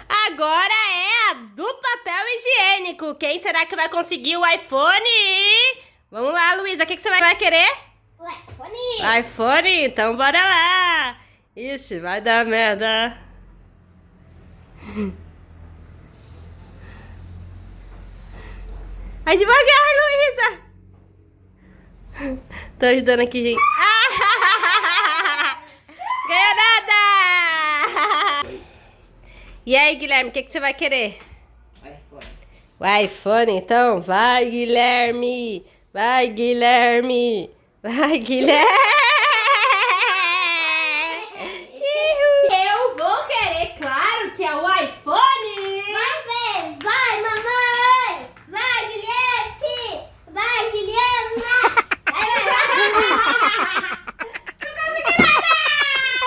Agora é a do papel higiênico. Quem será que vai conseguir o iPhone? Vamos lá, Luísa. O que você vai querer? O iPhone. iPhone? Então bora lá. Ixi, vai dar merda. Vai devagar, Luísa. Tô ajudando aqui, gente. Ganhou nada! E aí, Guilherme, o que você vai querer? iPhone. O iPhone, então? Vai, Guilherme! Vai, Guilherme! Vai, Guilherme!